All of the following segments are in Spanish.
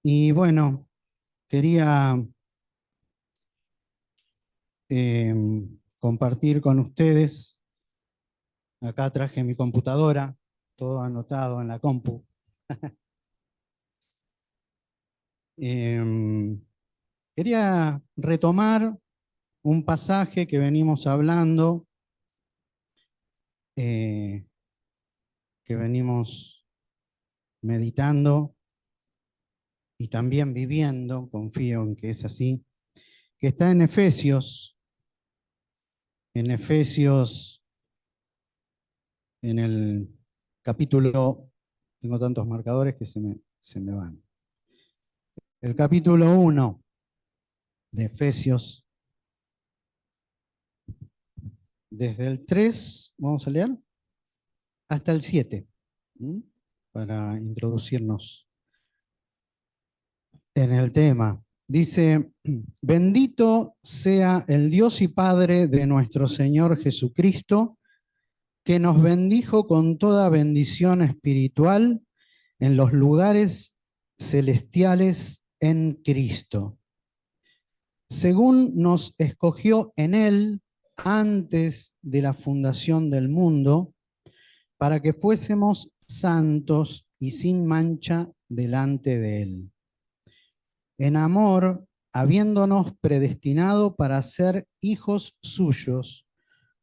Y bueno, quería eh, compartir con ustedes. Acá traje mi computadora, todo anotado en la compu. Eh, Quería retomar un pasaje que venimos hablando, eh, que venimos meditando y también viviendo, confío en que es así, que está en Efesios, en el capítulo, tengo tantos marcadores que se me van. El capítulo 1 de Efesios, desde el 3 vamos a leer, hasta el 7, ¿m? Para introducirnos en el tema. Dice: bendito sea el Dios y Padre de nuestro Señor Jesucristo, que nos bendijo con toda bendición espiritual en los lugares celestiales en Cristo, según nos escogió en Él antes de la fundación del mundo, para que fuésemos santos y sin mancha delante de Él. En amor, habiéndonos predestinado para ser hijos suyos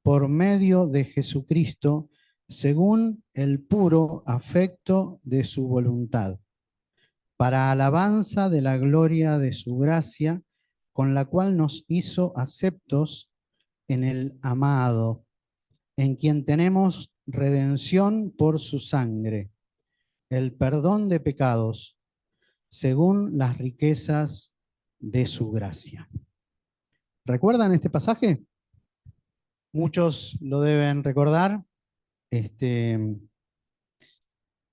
por medio de Jesucristo, según el puro afecto de su voluntad, para alabanza de la gloria de su gracia, con la cual nos hizo aceptos en el amado, en quien tenemos redención por su sangre, el perdón de pecados, según las riquezas de su gracia. ¿Recuerdan este pasaje? Muchos lo deben recordar, este,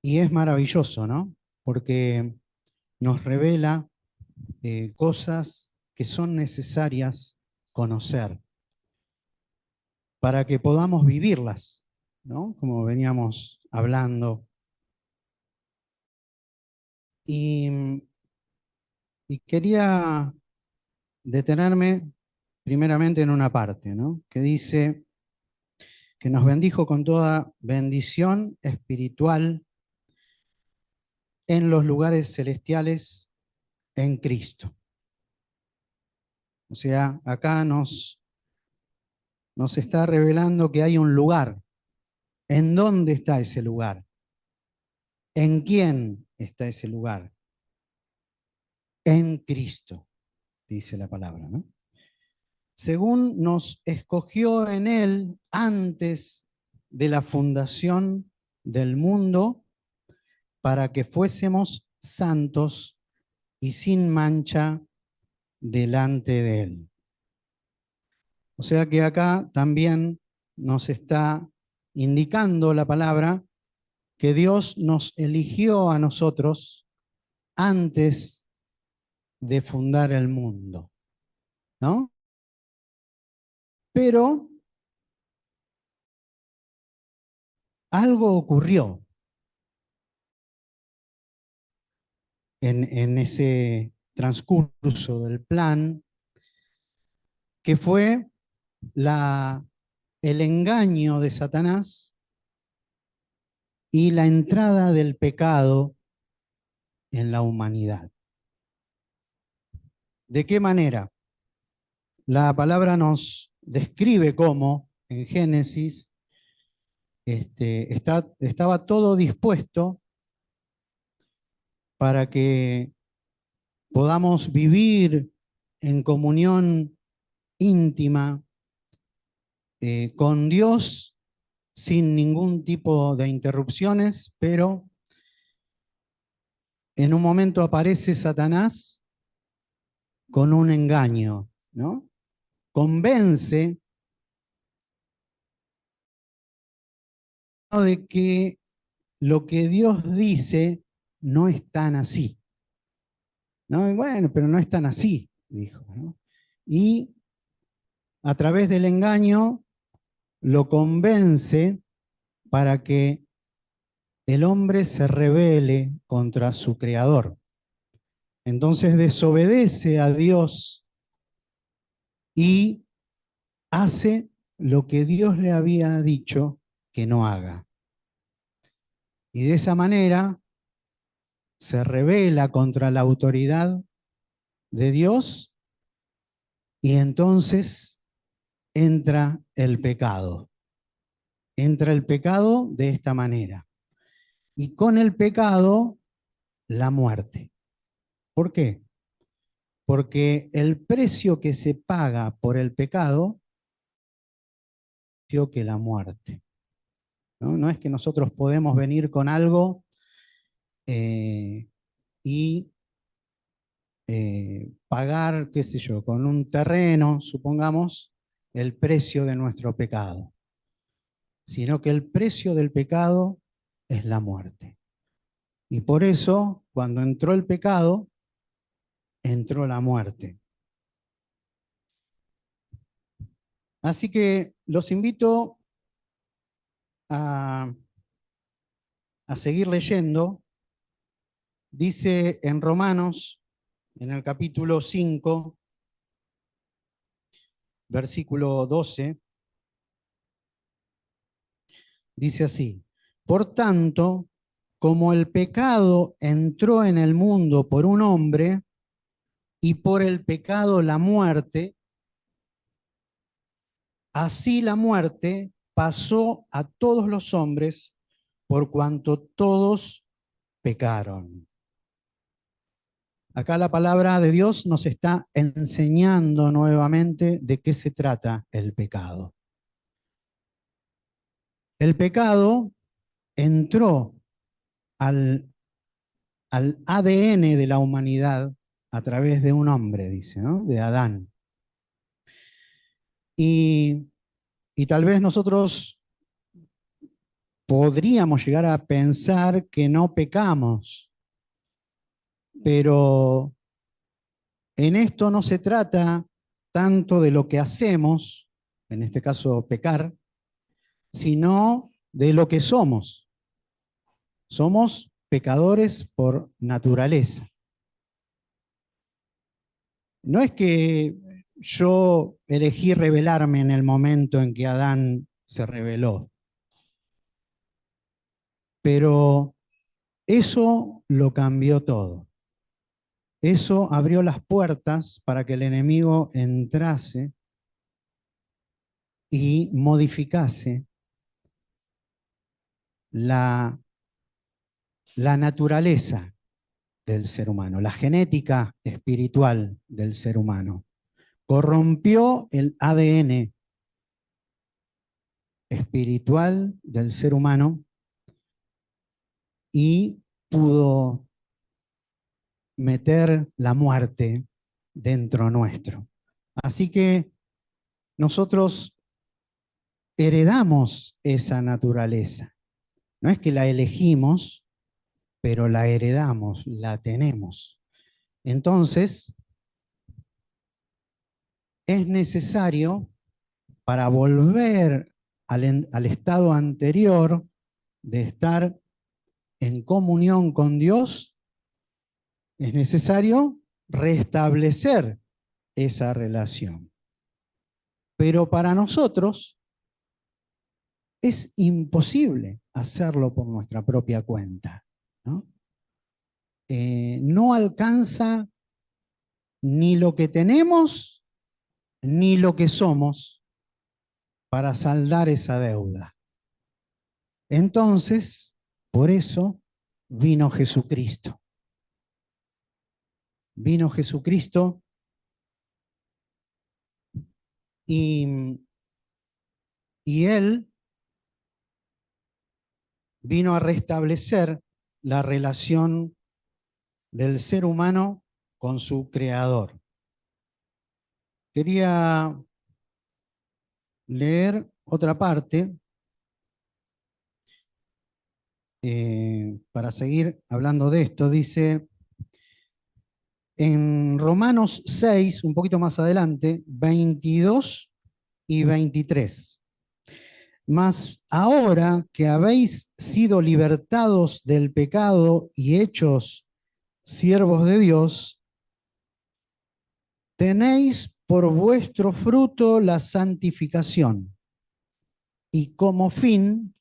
y es maravilloso, ¿no? Porque nos revela cosas que son necesarias conocer para que podamos vivirlas, ¿no? Como veníamos hablando. Y, y quería detenerme primeramente en una parte, ¿no? Que dice que nos bendijo con toda bendición espiritual en los lugares celestiales en Cristo. O sea, acá nos está revelando que hay un lugar. ¿En dónde está ese lugar? ¿En quién está ese lugar? En Cristo, dice la palabra, ¿no? Según nos escogió en Él antes de la fundación del mundo, para que fuésemos santos y sin mancha delante de Él. O sea que acá también nos está indicando la palabra que Dios nos eligió a nosotros antes de fundar el mundo, ¿no? Pero algo ocurrió en ese transcurso del plan, que fue el engaño de Satanás y la entrada del pecado en la humanidad. ¿De qué manera? La palabra nos describe cómo en Génesis estaba todo dispuesto para que podamos vivir en comunión íntima con Dios sin ningún tipo de interrupciones, pero en un momento aparece Satanás con un engaño, ¿no? Convence de que lo que Dios dice no es tan así, ¿no? Y bueno, pero no es tan así, dijo, ¿no? Y a través del engaño lo convence para que el hombre se rebele contra su creador. Entonces desobedece a Dios y hace lo que Dios le había dicho que no haga. Y de esa manera se rebela contra la autoridad de Dios y entonces entra el pecado. Entra el pecado de esta manera. Y con el pecado, la muerte. ¿Por qué? Porque el precio que se paga por el pecado es peor que la muerte. ¿No? No es que nosotros podemos venir con algo y pagar, qué sé yo, con un terreno, supongamos, el precio de nuestro pecado, sino que el precio del pecado es la muerte. Y por eso, cuando entró el pecado, entró la muerte. Así que los invito a, a seguir leyendo. Dice en Romanos, en el capítulo 5, versículo 12, dice así: por tanto, como el pecado entró en el mundo por un hombre, y por el pecado la muerte, así la muerte pasó a todos los hombres por cuanto todos pecaron. Acá la palabra de Dios nos está enseñando nuevamente de qué se trata el pecado. El pecado entró al, al ADN de la humanidad a través de un hombre, dice, ¿no? De Adán. Y, y tal vez nosotros podríamos llegar a pensar que no pecamos, pero en esto no se trata tanto de lo que hacemos, en este caso pecar, sino de lo que somos. Somos pecadores por naturaleza. No es que yo elegí rebelarme en el momento en que Adán se rebeló, pero eso lo cambió todo. Eso abrió las puertas para que el enemigo entrase y modificase la, la naturaleza del ser humano, la genética espiritual del ser humano. Corrompió el ADN espiritual del ser humano y pudo meter la muerte dentro nuestro. Así que nosotros heredamos esa naturaleza. No es que la elegimos, pero la heredamos, la tenemos. Entonces, es necesario, para volver al estado anterior de estar en comunión con Dios, es necesario restablecer esa relación. Pero para nosotros es imposible hacerlo por nuestra propia cuenta, ¿no? No alcanza ni lo que tenemos ni lo que somos para saldar esa deuda. Entonces, por eso vino Jesucristo. Vino Jesucristo y, y Él vino a restablecer la relación del ser humano con su creador. Quería leer otra parte para seguir hablando de esto. Dice en Romanos 6, un poquito más adelante, 22 y 23. Mas ahora que habéis sido libertados del pecado y hechos siervos de Dios, tenéis por vuestro fruto la santificación y como fin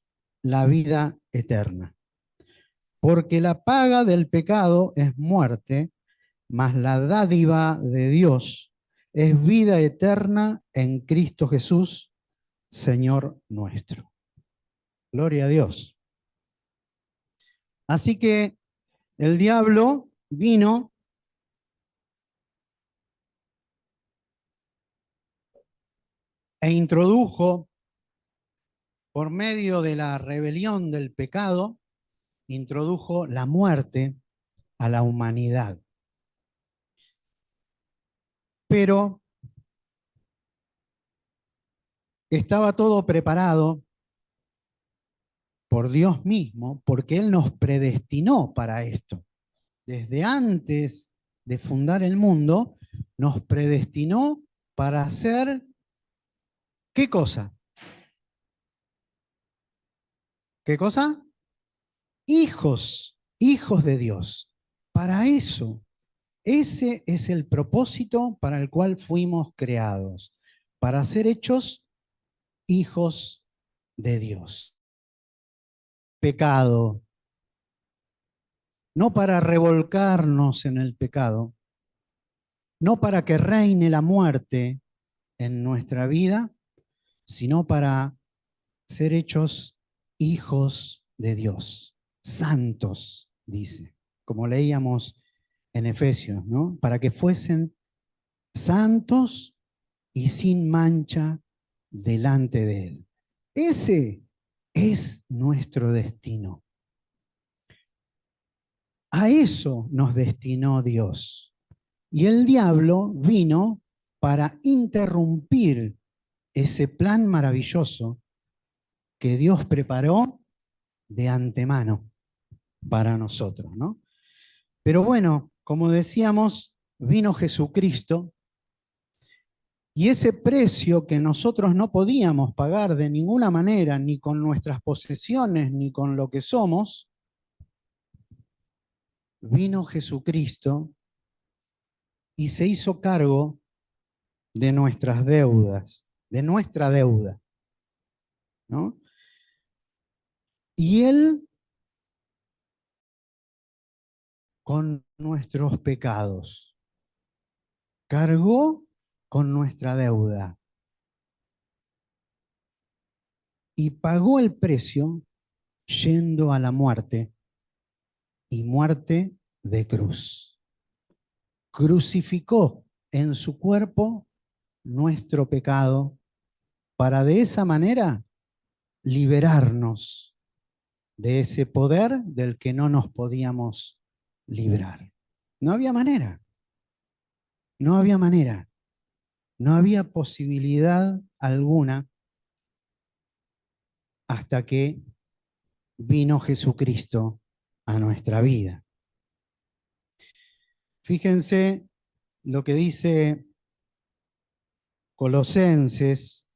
la vida eterna. Porque la paga del pecado es muerte, mas la dádiva de Dios es vida eterna en Cristo Jesús, Señor nuestro. Gloria a Dios. Así que el diablo vino e introdujo, por medio de la rebelión del pecado, introdujo la muerte a la humanidad. Pero estaba todo preparado por Dios mismo, porque Él nos predestinó para esto. Desde antes de fundar el mundo, nos predestinó para hacer, ¿qué cosa? ¿Qué cosa? Hijos, hijos de Dios. Para eso, ese es el propósito para el cual fuimos creados, para ser hechos hijos de Dios. Pecado, no para revolcarnos en el pecado, no para que reine la muerte en nuestra vida, sino para ser hechos hijos de Dios, santos, dice, como leíamos en Efesios, ¿no? Para que fuesen santos y sin mancha delante de Él. Ese es nuestro destino. A eso nos destinó Dios. Y el diablo vino para interrumpir ese plan maravilloso que Dios preparó de antemano para nosotros, ¿no? Pero bueno, como decíamos, vino Jesucristo y ese precio que nosotros no podíamos pagar de ninguna manera, ni con nuestras posesiones, ni con lo que somos, vino Jesucristo y se hizo cargo de nuestras deudas, de nuestra deuda, ¿no? Y Él con nuestros pecados, cargó con nuestra deuda y pagó el precio yendo a la muerte y muerte de cruz. Crucificó en su cuerpo nuestro pecado para de esa manera liberarnos de ese poder del que no nos podíamos librar. No había manera, no había manera, no había posibilidad alguna hasta que vino Jesucristo a nuestra vida. Fíjense lo que dice Colosenses,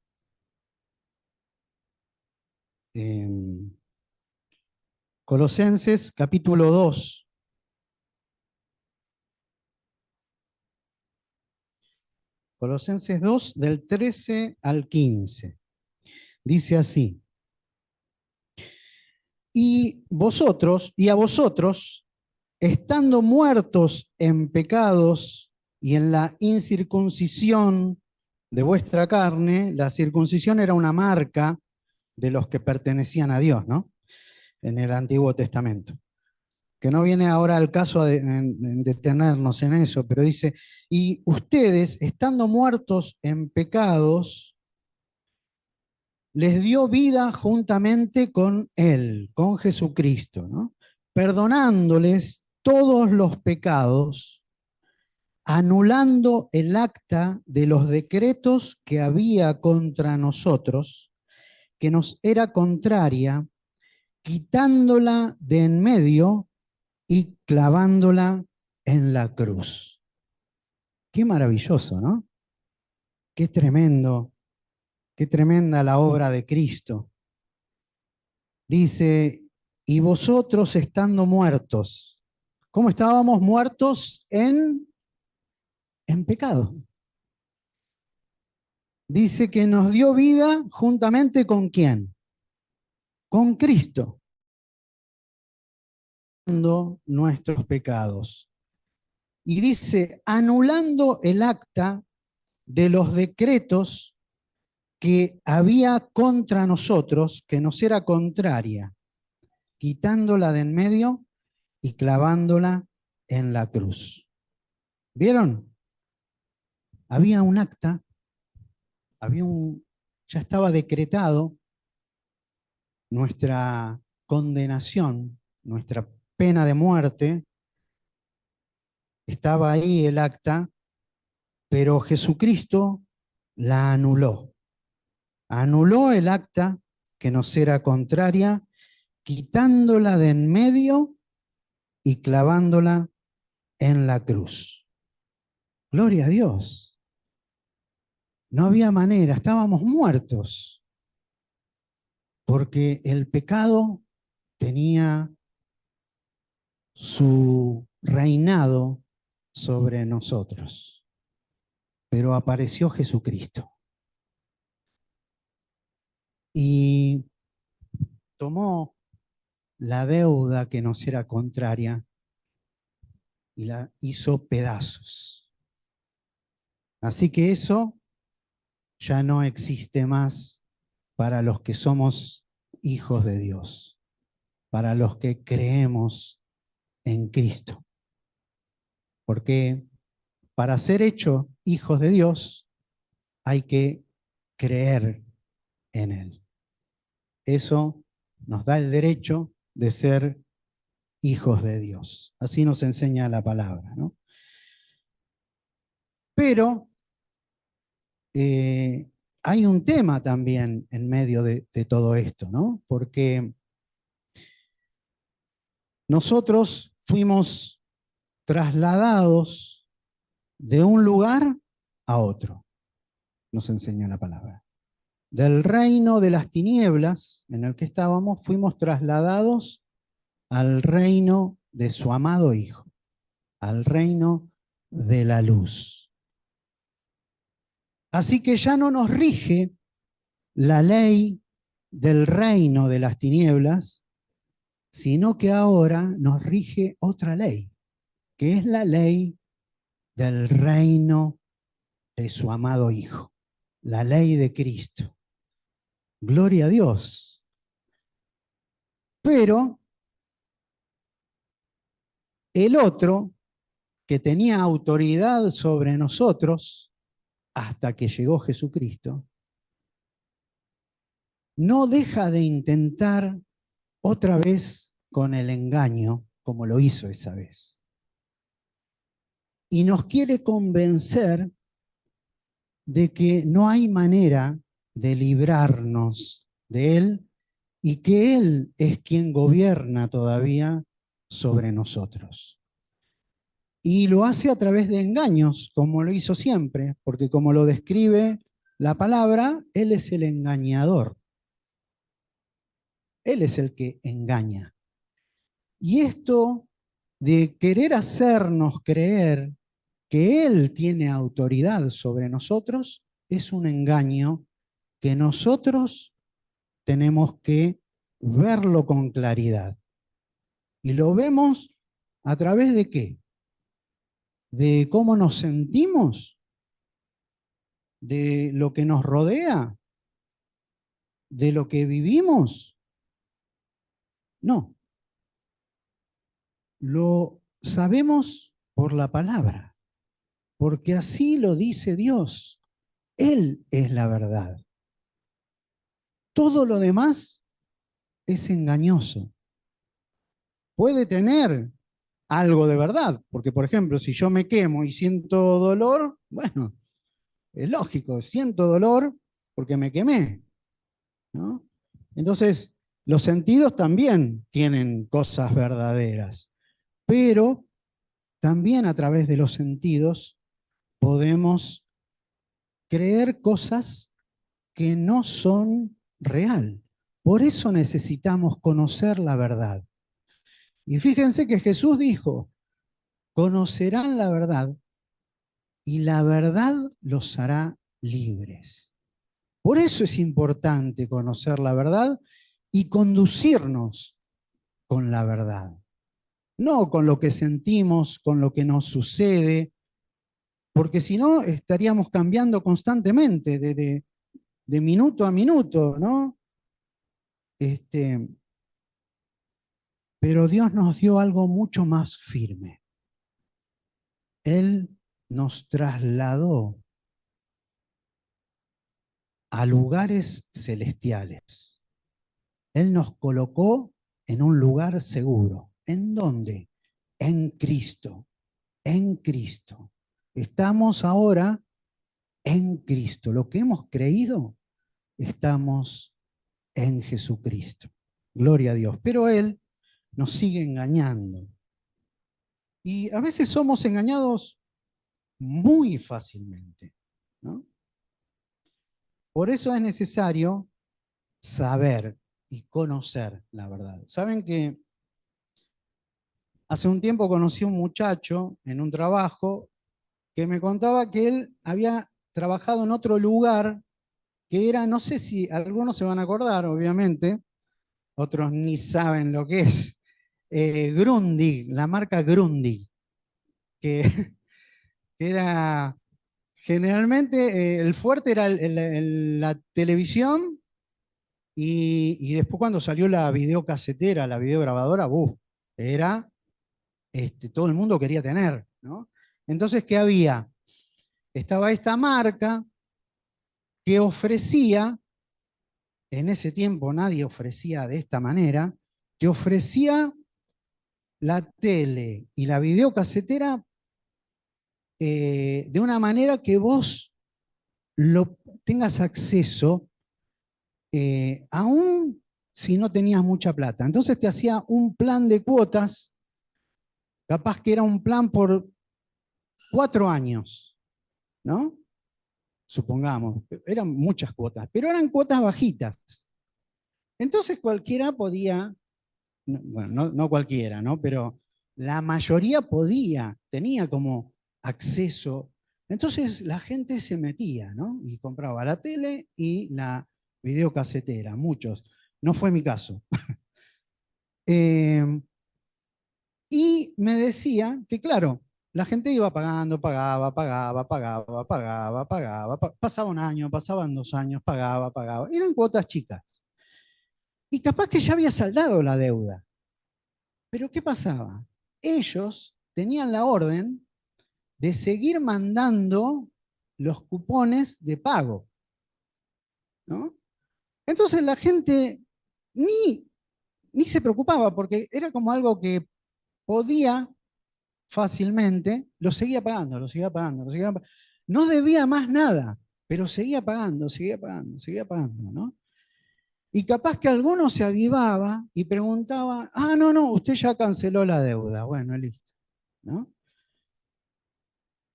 Colosenses capítulo 2. Colosenses 2 del 13 al 15. Dice así: y a vosotros, estando muertos en pecados y en la incircuncisión de vuestra carne, la circuncisión era una marca de los que pertenecían a Dios, ¿no? En el Antiguo Testamento. Que no viene ahora al caso de detenernos en eso, pero dice, y ustedes, estando muertos en pecados, les dio vida juntamente con Él, con Jesucristo, ¿no? Perdonándoles todos los pecados, anulando el acta de los decretos que había contra nosotros, que nos era contraria, quitándola de en medio y clavándola en la cruz. Qué maravilloso, ¿no? Qué tremendo, qué tremenda la obra de Cristo. Dice, y vosotros estando muertos ¿Cómo estábamos muertos en pecado? Dice que nos dio vida juntamente con ¿quién? Con Cristo, nuestros pecados. Y dice, anulando el acta de los decretos que había contra nosotros, que nos era contraria, quitándola de en medio y clavándola en la cruz. ¿Vieron? Había un acta, ya estaba decretado nuestra condenación, nuestra pena de muerte, estaba ahí el acta, pero Jesucristo la anuló. Anuló el acta que nos era contraria, quitándola de en medio y clavándola en la cruz. Gloria a Dios. No había manera, estábamos muertos, porque el pecado tenía su reinado sobre nosotros. Pero apareció Jesucristo y tomó la deuda que nos era contraria y la hizo pedazos. Así que eso ya no existe más para los que somos hijos de Dios, para los que creemos en Cristo. Porque para ser hechos hijos de Dios hay que creer en Él. Eso nos da el derecho de ser hijos de Dios. Así nos enseña la palabra, ¿no? Pero hay un tema también en medio de todo esto, ¿no? Porque nosotros fuimos trasladados de un lugar a otro, nos enseña la palabra. Del reino de las tinieblas en el que estábamos, fuimos trasladados al reino de su amado Hijo, al reino de la luz. Así que ya no nos rige la ley del reino de las tinieblas, sino que ahora nos rige otra ley, que es la ley del reino de su amado Hijo, la ley de Cristo. Gloria a Dios. Pero el otro, que tenía autoridad sobre nosotros hasta que llegó Jesucristo, no deja de intentar otra vez con el engaño, como lo hizo esa vez. Y nos quiere convencer de que no hay manera de librarnos de Él y que Él es quien gobierna todavía sobre nosotros. Y lo hace a través de engaños, como lo hizo siempre, porque como lo describe la palabra, Él es el engañador. Él es el que engaña. Y esto de querer hacernos creer que Él tiene autoridad sobre nosotros es un engaño que nosotros tenemos que verlo con claridad. Y lo vemos a través de ¿qué? De cómo nos sentimos, de lo que nos rodea, de lo que vivimos. No, lo sabemos por la palabra, porque así lo dice Dios. Él es la verdad. Todo lo demás es engañoso. Puede tener algo de verdad, porque por ejemplo, si yo me quemo y siento dolor, bueno, es lógico, siento dolor porque me quemé, ¿no? Entonces, los sentidos también tienen cosas verdaderas, pero también a través de los sentidos podemos creer cosas que no son real. Por eso necesitamos conocer la verdad. Y fíjense que Jesús dijo, conocerán la verdad y la verdad los hará libres. Por eso es importante conocer la verdad y conducirnos con la verdad, no con lo que sentimos, con lo que nos sucede, porque si no estaríamos cambiando constantemente de minuto a minuto, ¿no? Pero Dios nos dio algo mucho más firme. Él nos trasladó a lugares celestiales. Él nos colocó en un lugar seguro. ¿En dónde? En Cristo. En Cristo. Estamos ahora en Cristo. Lo que hemos creído, estamos en Jesucristo. Gloria a Dios. Pero Él nos sigue engañando. Y a veces somos engañados muy fácilmente, ¿no? Por eso es necesario saber y conocer la verdad. Saben que hace un tiempo conocí a un muchacho en un trabajo que me contaba que él había trabajado en otro lugar que era, no sé si algunos se van a acordar, obviamente, otros ni saben lo que es, Grundig, la marca Grundig, que, que era generalmente el fuerte era la televisión y después cuando salió la videocasetera, la videograbadora, era, todo el mundo quería tener, ¿no? Entonces, ¿qué había? Estaba esta marca que ofrecía, en ese tiempo nadie ofrecía de esta manera, que ofrecía la tele y la videocasetera de una manera que vos tengas acceso aún si no tenías mucha plata. Entonces te hacía un plan de cuotas, capaz que era un plan por 4 años, ¿no? Supongamos, eran muchas cuotas, pero eran cuotas bajitas. Entonces cualquiera podía, bueno, no cualquiera, ¿no? Pero la mayoría podía, tenía como acceso. Entonces la gente se metía, ¿no? Y compraba la tele y la videocasetera, muchos. No fue mi caso. Eh, y me decía que, claro, la gente iba pagando, pagaba, pasaba un año, pasaban 2 años, pagaba. Eran cuotas chicas. Y capaz que ya había saldado la deuda. Pero ¿qué pasaba? Ellos tenían la orden de seguir mandando los cupones de pago, ¿no? Entonces la gente ni, ni se preocupaba porque era como algo que podía fácilmente, lo seguía pagando, lo seguía pagando, lo seguía pagando. No debía más nada, pero seguía pagando, seguía pagando, seguía pagando, ¿no? Y capaz que alguno se avivaba y preguntaba, no, usted ya canceló la deuda. Bueno, listo, ¿no?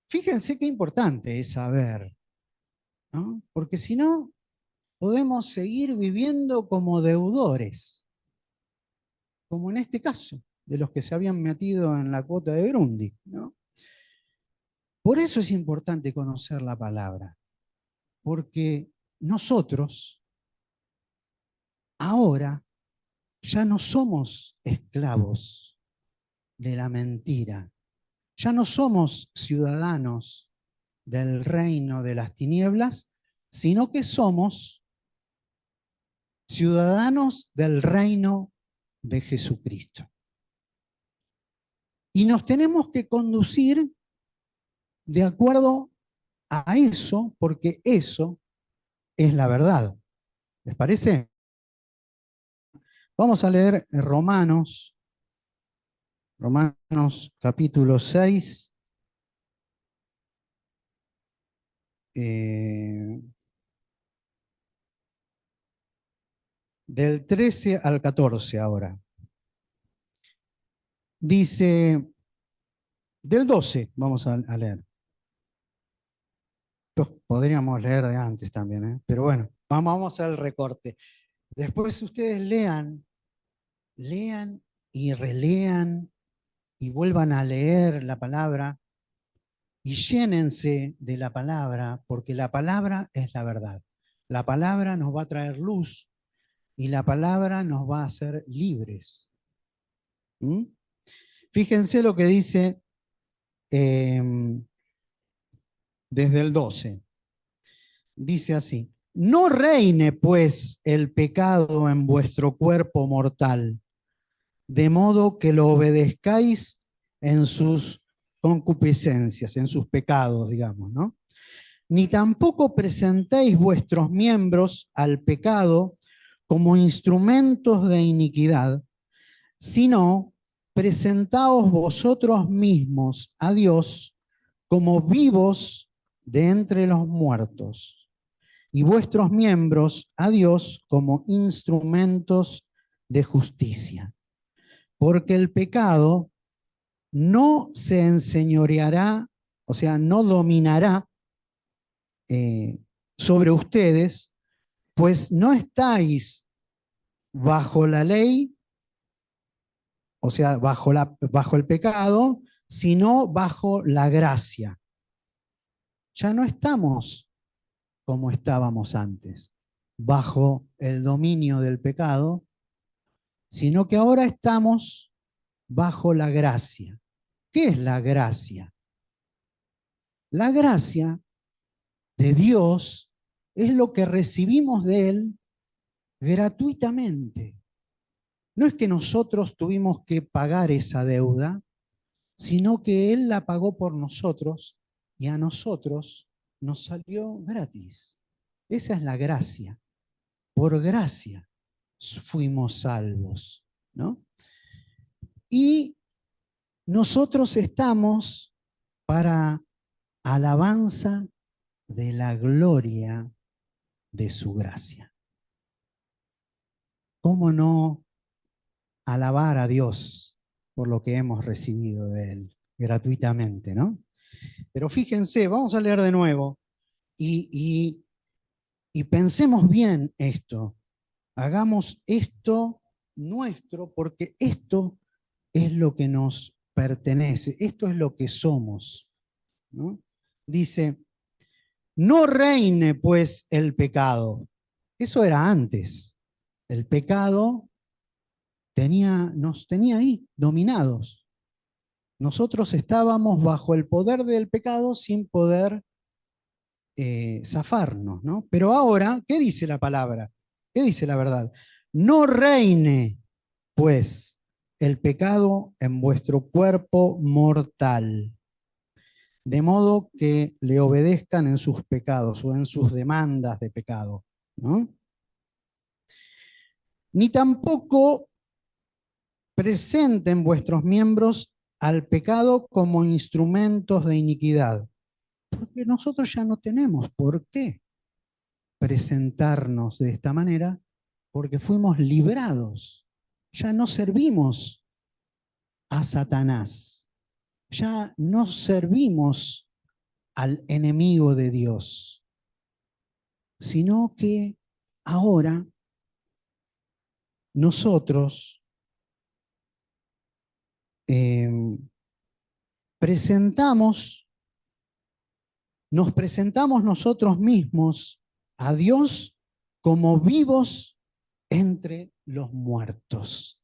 Fíjense qué importante es saber, ¿no? Porque si no, podemos seguir viviendo como deudores, como en este caso, de los que se habían metido en la cuota de Grundig, ¿no? Por eso es importante conocer la palabra, porque nosotros ahora ya no somos esclavos de la mentira, ya no somos ciudadanos del reino de las tinieblas, sino que somos ciudadanos del reino de Jesucristo. Y nos tenemos que conducir de acuerdo a eso, porque eso es la verdad. ¿Les parece? Vamos a leer Romanos capítulo 6, del 13 al 14 ahora. Dice, del 12 vamos a leer. Podríamos leer de antes también, ¿eh? Pero bueno, vamos a hacer el recorte. Después ustedes lean y relean y vuelvan a leer la palabra y llénense de la palabra, porque la palabra es la verdad. La palabra nos va a traer luz y la palabra nos va a hacer libres. ¿Mm? Fíjense lo que dice eh, desde el 12. Dice así: no reine pues el pecado en vuestro cuerpo mortal, de modo que lo obedezcáis en sus concupiscencias, en sus pecados, digamos, ¿no? Ni tampoco presentéis vuestros miembros al pecado como instrumentos de iniquidad, sino presentaos vosotros mismos a Dios como vivos de entre los muertos, y vuestros miembros a Dios como instrumentos de justicia. Porque el pecado no se enseñoreará, o sea, no dominará eh, sobre ustedes, pues no estáis bajo la ley, o sea, bajo el pecado, sino bajo la gracia. Ya no estamos como estábamos antes, bajo el dominio del pecado, sino que ahora estamos bajo la gracia. ¿Qué es la gracia? La gracia de Dios es lo que recibimos de Él gratuitamente. No es que nosotros tuvimos que pagar esa deuda, sino que Él la pagó por nosotros y a nosotros nos salió gratis. Esa es la gracia. Por gracia fuimos salvos, ¿no? Y nosotros estamos para alabanza de la gloria de su gracia. ¿Cómo no alabar a Dios por lo que hemos recibido de Él gratuitamente, ¿no? Pero fíjense, vamos a leer de nuevo y pensemos bien esto. Hagamos esto nuestro porque esto es lo que nos pertenece, esto es lo que somos, ¿no? Dice, no reine pues el pecado. Eso era antes. El pecado nos tenía ahí, dominados. Nosotros estábamos bajo el poder del pecado sin poder zafarnos, ¿no? Pero ahora, ¿qué dice la palabra? ¿Qué dice la verdad? No reine, pues, el pecado en vuestro cuerpo mortal, de modo que le obedezcan en sus pecados o en sus demandas de pecado, ¿no? Ni tampoco presenten vuestros miembros al pecado como instrumentos de iniquidad, porque nosotros ya no tenemos por qué presentarnos de esta manera, porque fuimos librados, ya no servimos a Satanás, ya no servimos al enemigo de Dios, sino que ahora nosotros eh, presentamos, nos presentamos nosotros mismos a Dios como vivos entre los muertos.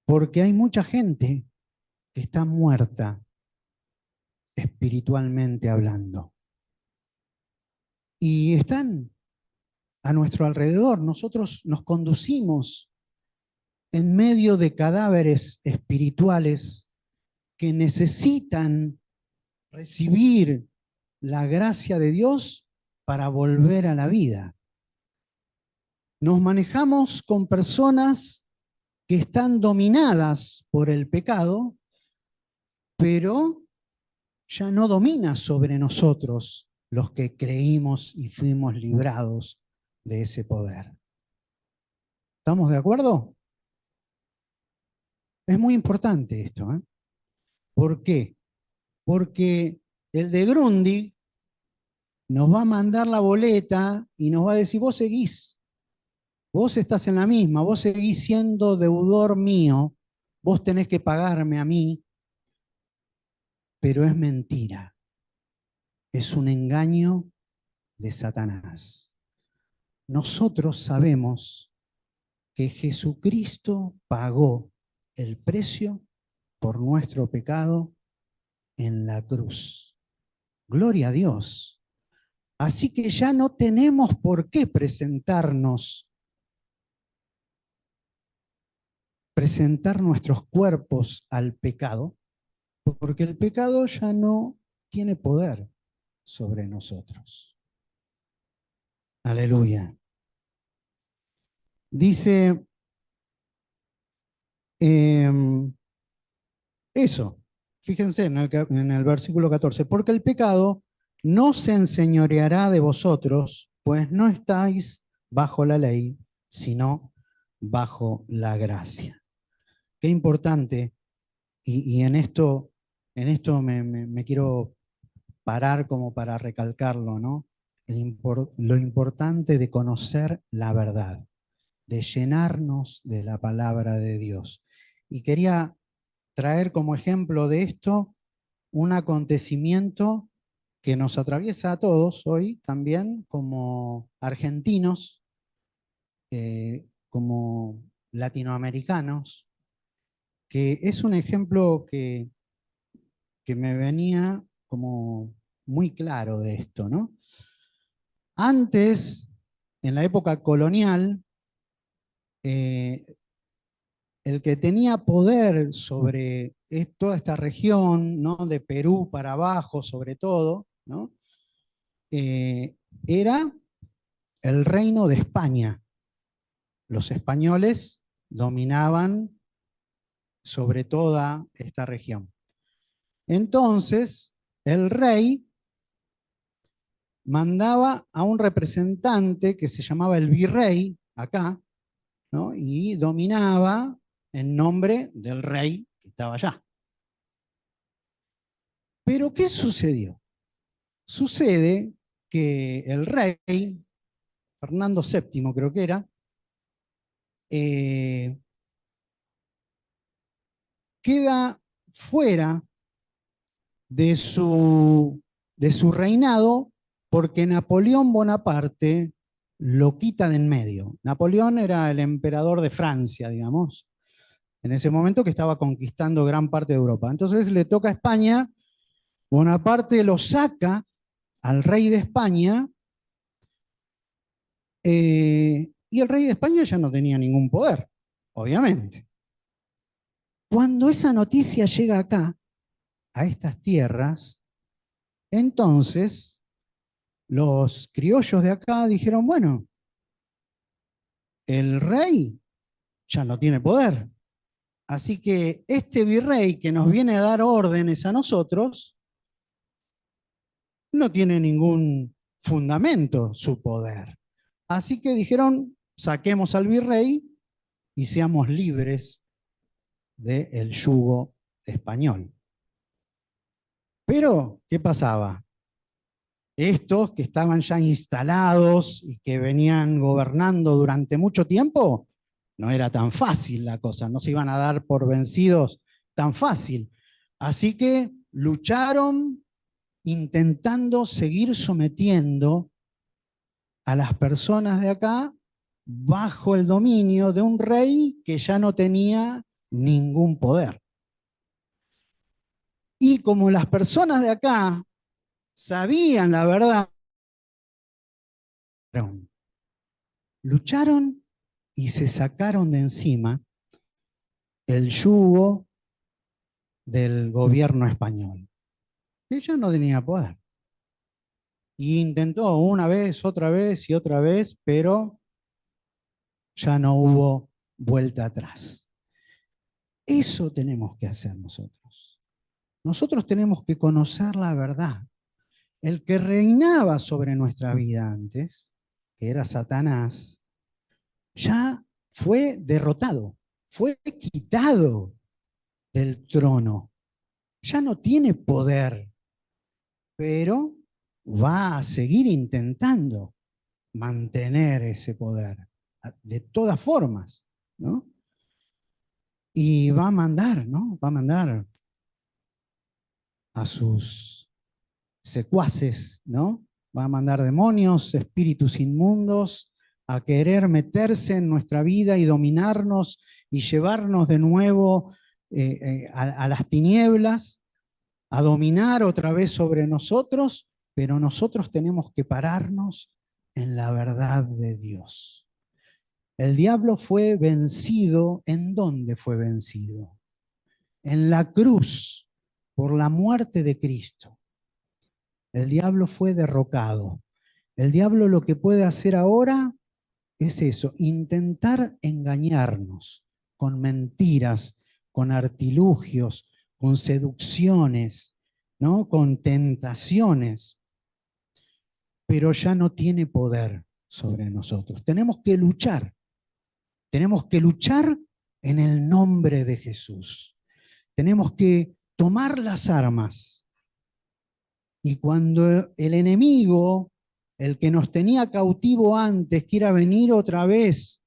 Porque hay mucha gente que está muerta espiritualmente hablando. Y están a nuestro alrededor. Nosotros nos conducimos en medio de cadáveres espirituales que necesitan recibir la gracia de Dios para volver a la vida. Nos manejamos con personas que están dominadas por el pecado, pero ya no domina sobre nosotros los que creímos y fuimos librados de ese poder. ¿Estamos de acuerdo? Es muy importante esto, ¿eh? ¿Por qué? Porque el de Grundy nos va a mandar la boleta y nos va a decir, vos estás en la misma, vos seguís siendo deudor mío, vos tenés que pagarme a mí, pero es mentira. Es un engaño de Satanás. Nosotros sabemos que Jesucristo pagó el precio por nuestro pecado en la cruz. Gloria a Dios. Así que ya no tenemos por qué presentar nuestros cuerpos al pecado, porque el pecado ya no tiene poder sobre nosotros. Aleluya. Dice eso, fíjense en el versículo 14, porque el pecado no se enseñoreará de vosotros, pues no estáis bajo la ley, sino bajo la gracia. Qué importante, y en esto me quiero parar como para recalcarlo, ¿no? Lo importante de conocer la verdad, de llenarnos de la palabra de Dios. Y quería traer como ejemplo de esto un acontecimiento que nos atraviesa a todos hoy también como argentinos, como latinoamericanos, que es un ejemplo que me venía como muy claro de esto, ¿no? Antes, en la época colonial, eh, el que tenía poder sobre toda esta región, ¿no? De Perú para abajo sobre todo, ¿no? Era el reino de España. Los españoles dominaban sobre toda esta región. Entonces, el rey mandaba a un representante que se llamaba el virrey, acá, ¿no? Y dominaba en nombre del rey que estaba allá. Pero ¿qué sucedió? Sucede que el rey, Fernando VII creo que era, eh, queda fuera de su reinado porque Napoleón Bonaparte lo quita de en medio. Napoleón era el emperador de Francia, digamos, en ese momento que estaba conquistando gran parte de Europa. Entonces le toca a España, Bonaparte lo saca al rey de España, y el rey de España ya no tenía ningún poder, obviamente. Cuando esa noticia llega acá, a estas tierras, entonces los criollos de acá dijeron, bueno, el rey ya no tiene poder. Así que este virrey que nos viene a dar órdenes a nosotros, no tiene ningún fundamento su poder. Así que dijeron, saquemos al virrey y seamos libres del yugo español. Pero, ¿qué pasaba? Estos que estaban ya instalados y que venían gobernando durante mucho tiempo, no era tan fácil la cosa, no se iban a dar por vencidos tan fácil. Así que lucharon intentando seguir sometiendo a las personas de acá bajo el dominio de un rey que ya no tenía ningún poder. Y como las personas de acá sabían la verdad, lucharon y se sacaron de encima el yugo del gobierno español. Ella no tenía poder. Y intentó una vez, otra vez y otra vez, pero ya no hubo vuelta atrás. Eso tenemos que hacer nosotros. Nosotros tenemos que conocer la verdad. El que reinaba sobre nuestra vida antes, que era Satanás, ya fue derrotado, fue quitado del trono. Ya no tiene poder, pero va a seguir intentando mantener ese poder de todas formas, ¿no? y va a mandar, ¿no? Va a mandar a sus secuaces, ¿no? Va a mandar demonios, espíritus inmundos, a querer meterse en nuestra vida y dominarnos y llevarnos de nuevo a las tinieblas, a dominar otra vez sobre nosotros, pero nosotros tenemos que pararnos en la verdad de Dios. El diablo fue vencido. ¿En dónde fue vencido? En la cruz, por la muerte de Cristo. El diablo fue derrocado. El diablo lo que puede hacer ahora es eso, intentar engañarnos con mentiras, con artilugios, con seducciones, ¿no? Con tentaciones, pero ya no tiene poder sobre nosotros. Tenemos que luchar en el nombre de Jesús. Tenemos que tomar las armas. Y cuando el enemigo, el que nos tenía cautivo antes, quiera venir otra vez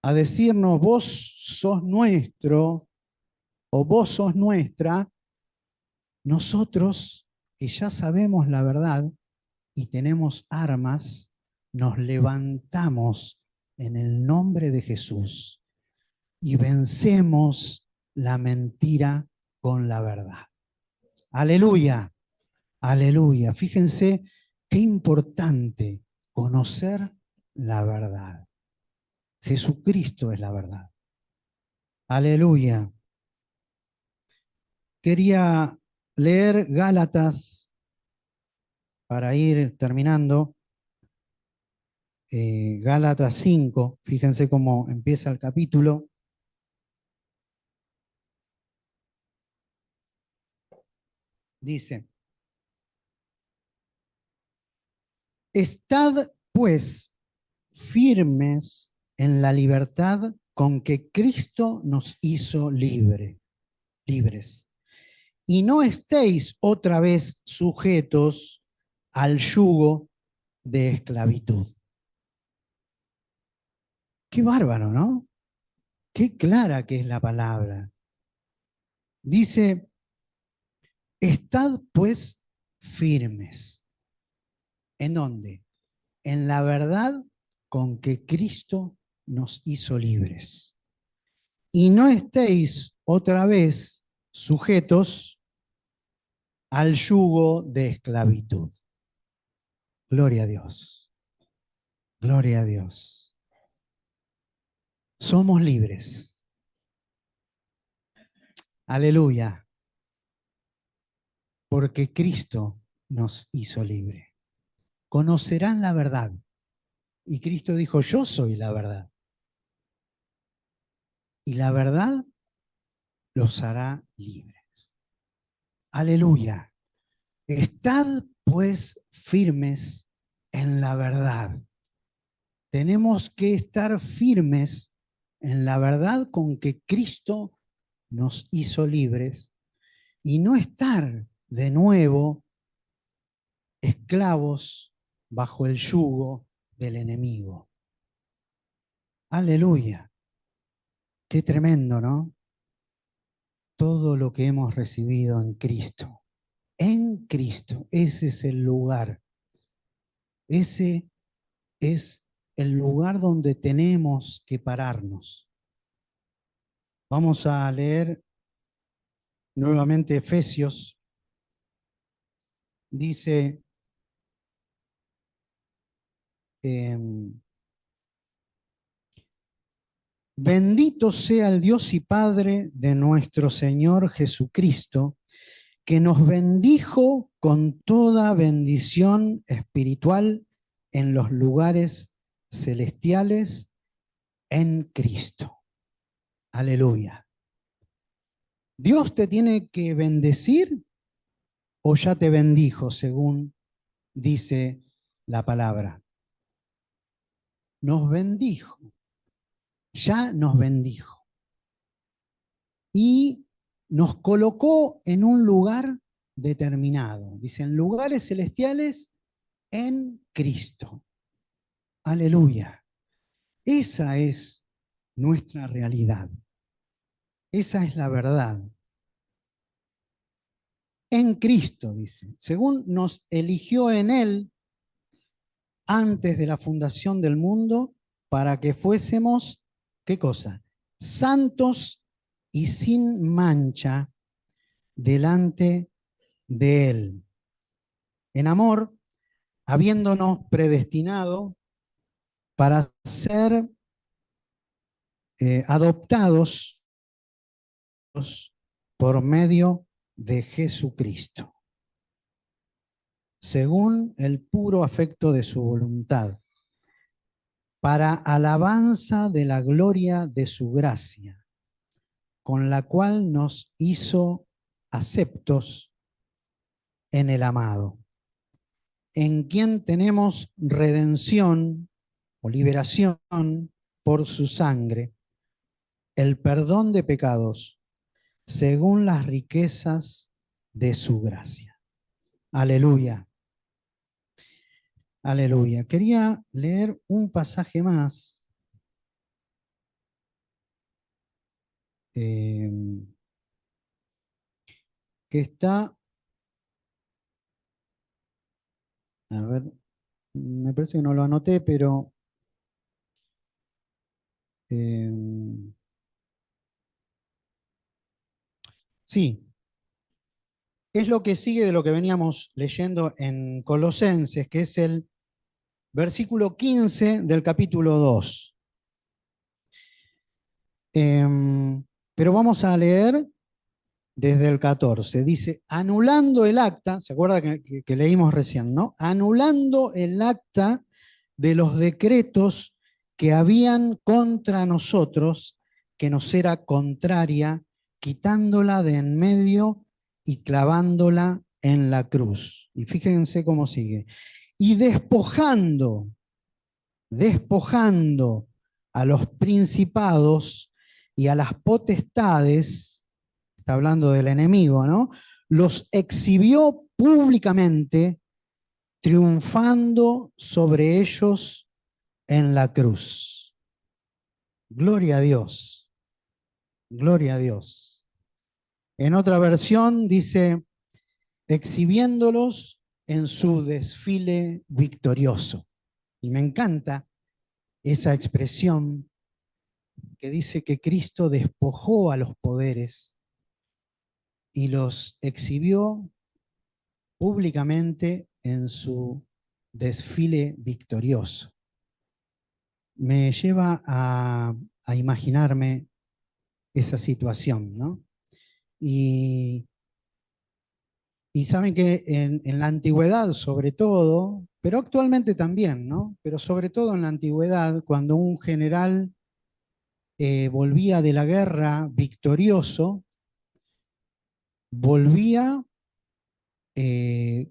a decirnos, vos sos nuestro o vos sos nuestra, nosotros que ya sabemos la verdad y tenemos armas, nos levantamos en el nombre de Jesús y vencemos la mentira con la verdad. Aleluya, aleluya. Fíjense qué importante conocer la verdad. Jesucristo es la verdad. Aleluya. Quería leer Gálatas para ir terminando. Gálatas 5, fíjense cómo empieza el capítulo. Dice, estad pues firmes en la libertad con que Cristo nos hizo libres, y no estéis otra vez sujetos al yugo de esclavitud. Qué bárbaro, ¿no? Qué clara que es la palabra. Dice, estad pues firmes. ¿En dónde? En la verdad con que Cristo nos hizo libres. Y no estéis otra vez sujetos al yugo de esclavitud. Gloria a Dios. Gloria a Dios. Somos libres. Aleluya. Porque Cristo nos hizo libre. Conocerán la verdad. Y Cristo dijo, yo soy la verdad. Y la verdad los hará libres. Aleluya. Estad pues firmes en la verdad. Tenemos que estar firmes en la verdad con que Cristo nos hizo libres y no estar de nuevo esclavos bajo el yugo del enemigo. Aleluya. Qué tremendo, ¿no? Todo lo que hemos recibido en Cristo. En Cristo, ese es el lugar. Ese es el lugar donde tenemos que pararnos. Vamos a leer nuevamente Efesios. Dice, bendito sea el Dios y Padre de nuestro Señor Jesucristo, que nos bendijo con toda bendición espiritual en los lugares celestiales en Cristo. Aleluya. ¿Dios te tiene que bendecir o ya te bendijo según dice la palabra? Nos bendijo, ya nos bendijo. Y nos colocó en un lugar determinado. Dicen lugares celestiales en Cristo. Aleluya. Esa es nuestra realidad. Esa es la verdad. En Cristo, dice, según nos eligió en Él antes de la fundación del mundo para que fuésemos, ¿qué cosa? Santos y sin mancha delante de Él. En amor, habiéndonos predestinado para ser adoptados por medio de Jesucristo, según el puro afecto de su voluntad, para alabanza de la gloria de su gracia, con la cual nos hizo aceptos en el amado, en quien tenemos redención o liberación por su sangre, el perdón de pecados, según las riquezas de su gracia. Aleluya, aleluya. Quería leer un pasaje más. eh, que está, a ver, me parece que no lo anoté, pero eh, sí, es lo que sigue de lo que veníamos leyendo en Colosenses, que es el versículo 15 del capítulo 2. Pero vamos a leer desde el 14. Dice, anulando el acta, ¿se acuerda que leímos recién, no? Anulando el acta de los decretos que habían contra nosotros, que nos era contraria, quitándola de en medio y clavándola en la cruz. Y fíjense cómo sigue. Y despojando a los principados y a las potestades, está hablando del enemigo, ¿no? Los exhibió públicamente, triunfando sobre ellos en la cruz. Gloria a Dios, gloria a Dios. En otra versión dice, exhibiéndolos en su desfile victorioso. Y me encanta esa expresión que dice que Cristo despojó a los poderes y los exhibió públicamente en su desfile victorioso. Me lleva a imaginarme esa situación, ¿no? Y, y saben que en la antigüedad, sobre todo, pero actualmente también, ¿no? Pero sobre todo en la antigüedad, cuando un general volvía de la guerra victorioso, volvía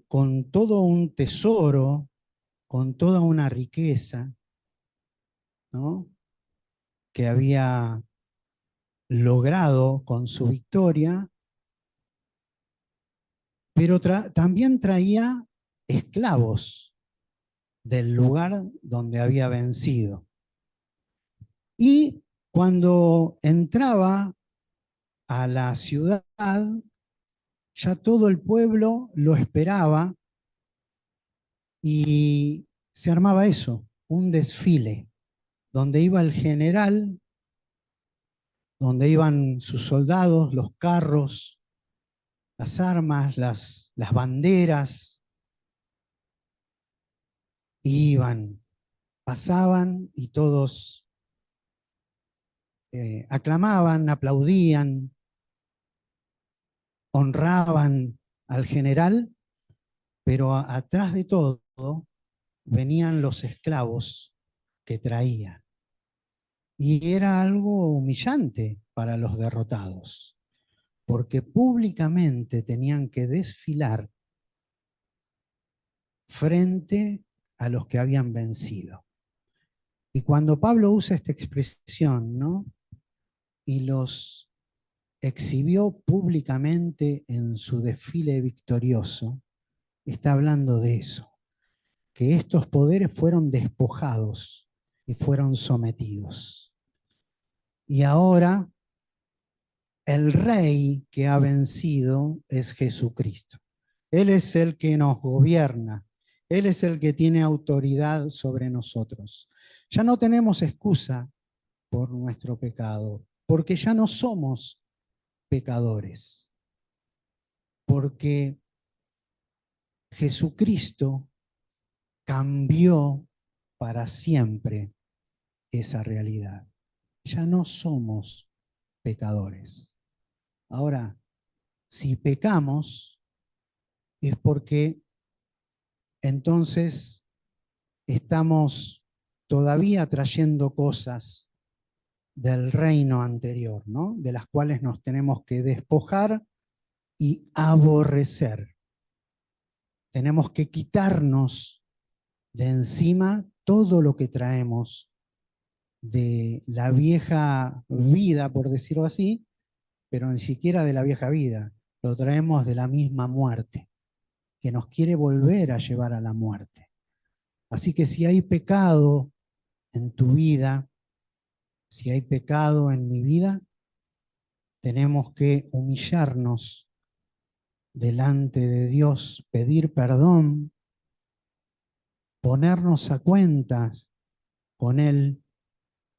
con todo un tesoro, con toda una riqueza, ¿no? Que había logrado con su victoria, pero también traía esclavos del lugar donde había vencido. Y cuando entraba a la ciudad, ya todo el pueblo lo esperaba y se armaba eso, un desfile, donde iba el general, donde iban sus soldados, los carros, las armas, las banderas, iban, pasaban y todos aclamaban, aplaudían, honraban al general, pero atrás de todo venían los esclavos que traía. Y era algo humillante para los derrotados, porque públicamente tenían que desfilar frente a los que habían vencido. Y cuando Pablo usa esta expresión, ¿no? Y los exhibió públicamente en su desfile victorioso, está hablando de eso, que estos poderes fueron despojados y fueron sometidos. Y ahora el Rey que ha vencido es Jesucristo. Él es el que nos gobierna. Él es el que tiene autoridad sobre nosotros. Ya no tenemos excusa por nuestro pecado, porque ya no somos pecadores, porque Jesucristo cambió para siempre esa realidad. Ya no somos pecadores. Ahora, si pecamos, es porque entonces estamos todavía trayendo cosas del reino anterior, ¿no? De las cuales nos tenemos que despojar y aborrecer. Tenemos que quitarnos de encima todo lo que traemos de la vieja vida, por decirlo así, pero ni siquiera de la vieja vida, lo traemos de la misma muerte, que nos quiere volver a llevar a la muerte. Así que si hay pecado en tu vida, si hay pecado en mi vida, tenemos que humillarnos delante de Dios, pedir perdón, ponernos a cuentas con Él,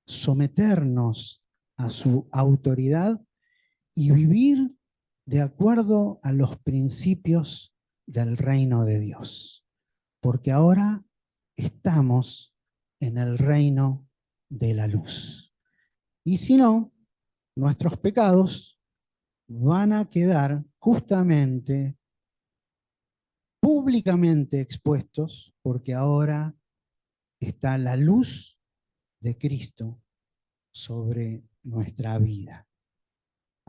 someternos a su autoridad y vivir de acuerdo a los principios del reino de Dios. Porque ahora estamos en el reino de la luz. Y si no, nuestros pecados van a quedar justamente públicamente expuestos, porque ahora está la luz de Cristo sobre nuestra vida.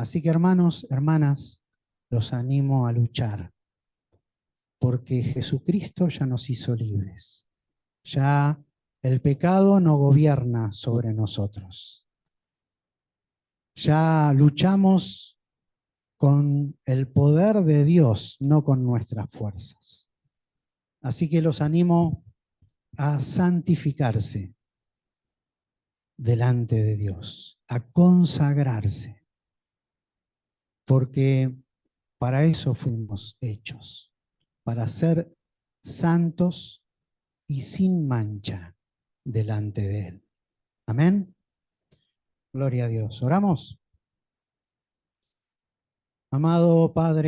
Así que hermanos, hermanas, los animo a luchar, porque Jesucristo ya nos hizo libres. Ya el pecado no gobierna sobre nosotros. Ya luchamos con el poder de Dios, no con nuestras fuerzas. Así que los animo a santificarse delante de Dios, a consagrarse, porque para eso fuimos hechos, para ser santos y sin mancha delante de Él. Amén. Gloria a Dios. ¿Oramos? Amado Padre,